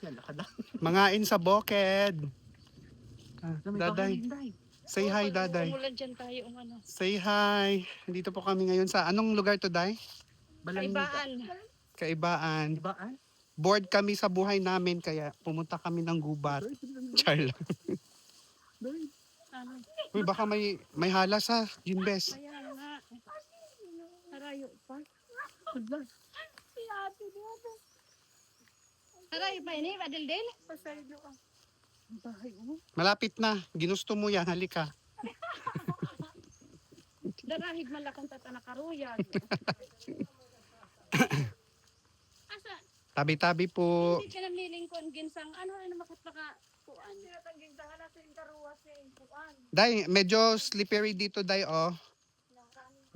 Yan, nakadang. Mangain sa bukid. Daday. Day. Say hi, Daday. Umulan dyan tayo, ano. Say hi. Dito po kami ngayon sa anong lugar to, Day? Kaibaan. Kaibaan. Ibaan? Bored kami sa buhay namin kaya pumunta kami ng gubat. Charla. Ano? Uy, baka may halas ha, Jinbes. Kaya nga. Harayo pa. Harayo pa ini, Badildil? Pasaylo ka. Ang bahay mo. Malapit na. Ginusto mo yan, halika. Darahig malakang tatanakaruyan. Asa? Tabi-tabi po. Hindi ka namlilingkon ginsang ano makapaka kuan. Tinatangging dahan natin karuwas eh kuan. Day, medyo slippery dito, Day, oh.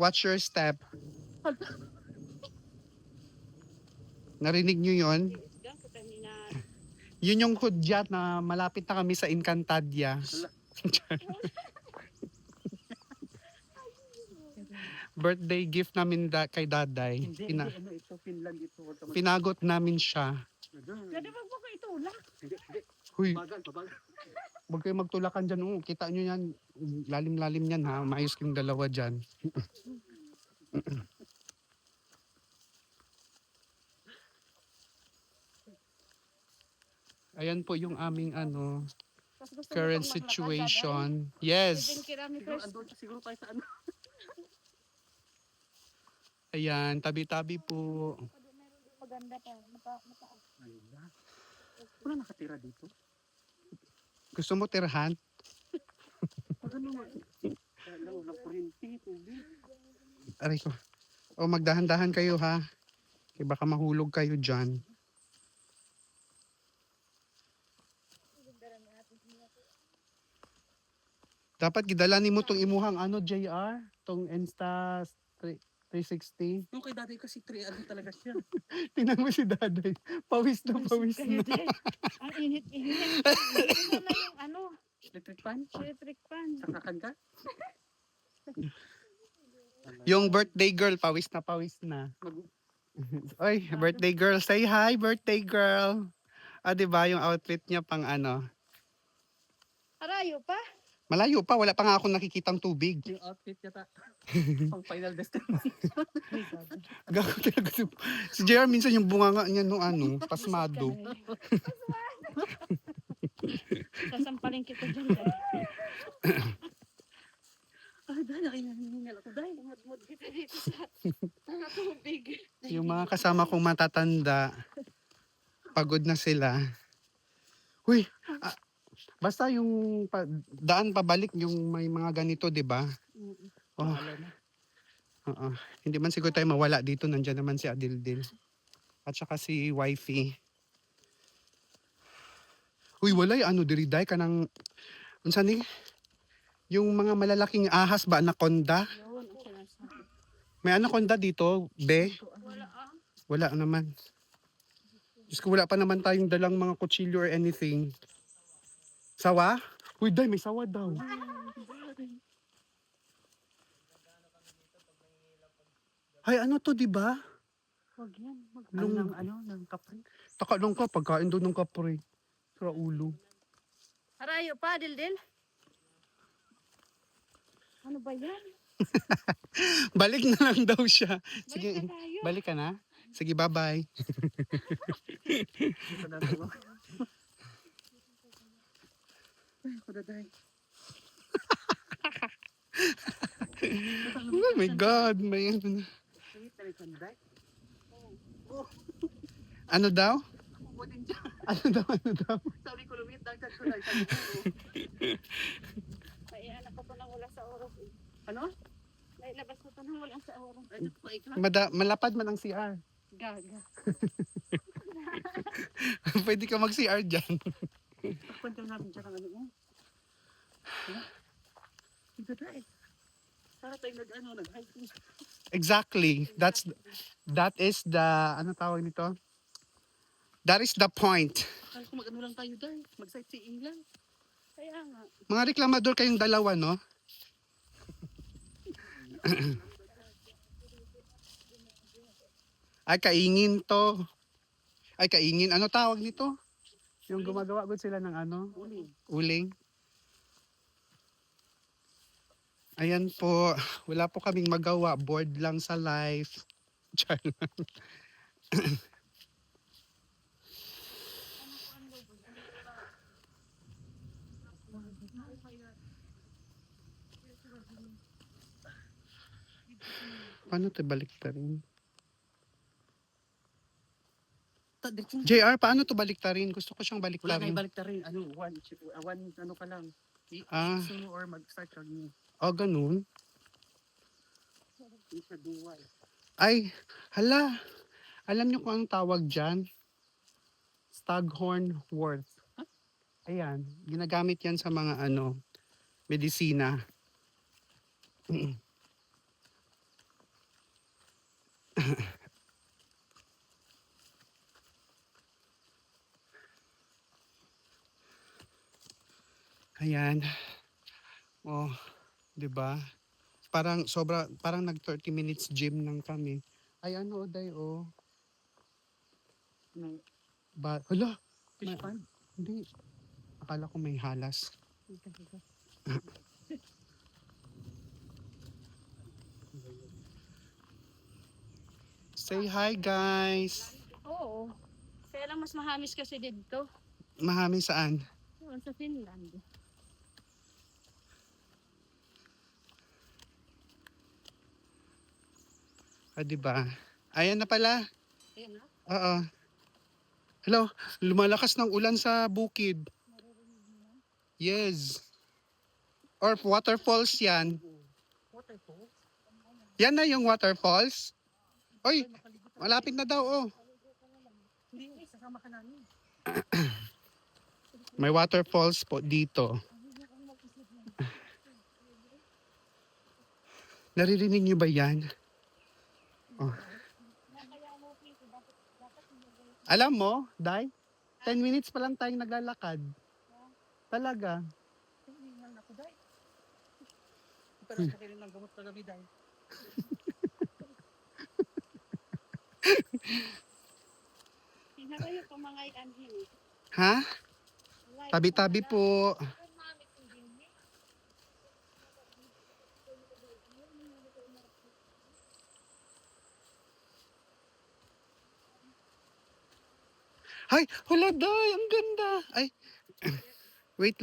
Watch your step. Narinig nyo yun? Yun yung hudyat na malapit na kami sa Encantadia. Birthday gift namin kay Daday. Hindi, ano ito, Finland ito. Pinagot namin siya. Pwede ba ko itulak? Hindi. Huy, Bagal. huwag kayo magtulakan dyan. Oh, kita nyo yan. Lalim-lalim yan ha. Maayos yung dalawa dyan. Ayan po yung aming current situation. Yes. Andun siguro tayo sa ano. Ayan, tabi-tabi po. Maganda pa. Ayun na. Wala nakatira dito. Gusto mo tirahan? Ano na kurinti, tubig. Aray ko. O magdahan-dahan kayo ha. Kaya baka mahulog kayo dyan. Dapat gidalanin mo tong imuhang JR? Tong Insta 360. Yung kay daday kasi 3 ano talaga siya. Tingnan mo si Daday. Pawis na. Ang init-init. Ano na yung ano? Electric fan? Electric fan. Sakakan ka? Yung birthday girl, pawis na. Oy, birthday girl. Say hi, birthday girl. Diba yung outfit niya pang ano? Harayo pa? Malayo pa, wala pa nga akong nakikitang tubig. Yung outfit yata. Pang final destination. Gago talaga si JR minsan yung bunganga niya nung pasmado. Sasampalin kita dyan. Dahil nakinahingal ako. Dahil umad-mud kita dito sa tubig. Yung mga kasama kong matatanda, pagod na sila. Uy, basta yung daan pabalik yung may mga ganito, 'di ba? Oh. Oo. Hindi man siguro tayo mawala dito, nandiyan naman si Adildil. At saka si wifey. Uy, walay diri day kanang unsa ni? Yung mga malalaking ahas ba, anaconda? May anaconda dito, be? Wala naman. Diyos ko, wala pa naman tayong dalang mga kutsilyo or anything. Sawa? Uy, day, may sawa daw. Ay, ano to, di ba? Huwag yan. Ng kapre. Takalong ka, pagkain doon ng kapre. Sa ulo. Harayo pa, Dildil? Ano ba yan? Balik na lang daw siya. Sige, Balik na tayo. balik ka na. Sige, bye-bye. Dito na tayo. Ay, ako daday. Oh my God, may ano na. Ano daw? Ano daw? Sabi ko, lumit dagdag ko na. Sabi ko, Ay, anak ko pa nang wala sa oras. ano? Ay, labas ko pa nang wala sa oras. Ay, ito pa ikaw. Malapad man ang CR. Gaga. Pwede ka mag-CR dyan. Kwento namin dyan ang ano mo. Ito tayo. Para tayo nag-hiking. Exactly. That is the, ano tawag nito? That is the point. Kaya kung mag-ano lang tayo dahil. Mag-sightseeing lang. Kaya nga. Mga reklamador kayong dalawa, no? Ay, kaingin to. Ay, kaingin. Ano tawag nito? Yung gumagawa gud sila ng ano, Uli. uling. Ayan po, wala po kaming magawa, bored lang sa life. Char. Paano to balik ta rin? JR, paano to balik ta rin? Gusto ko siyang balik Wala ta na rin. ibalik ta rin. Ano, one ano ka lang. Ah. Gusto mo or mag-start ka niyo. O, ganun. Hindi siya dual. Ay, hala. Alam niyo kung anong tawag dyan? Staghorn wort. Ayan, ginagamit yan sa mga ano, medisina. Ayan. Oh, 'di ba? Parang nag 30 minutes gym lang kami. Ay ano, Oday, oh. May Hala, fish Ma- pond. hindi. Akala ko may halas. Say hi, guys. Oo. Kaya lang mas mahamis kasi dito. Mahami saan? Doon sa Finland. Ah, 'di ba? Ayan na pala. Ayan na. Oo. Hello, lumalakas ng ulan sa bukid. Yes. Or waterfalls yan. Waterfall. Yan na yung waterfalls. Oy, malapit na daw, oh. Hindi, sasama ka namin. May waterfalls po dito. Naririnig niyo ba yan? Oh. Alam mo, Day, 10 minutes pa lang tayong naglalakad. Talaga. Hindi lang ako, Day. Pero sa akin lang gamot kagabi, Day. Tingnan ko yung pamangay anhin. Ha? Tabi-tabi po. Ay, hala, Day, ang ganda. Ay, wait.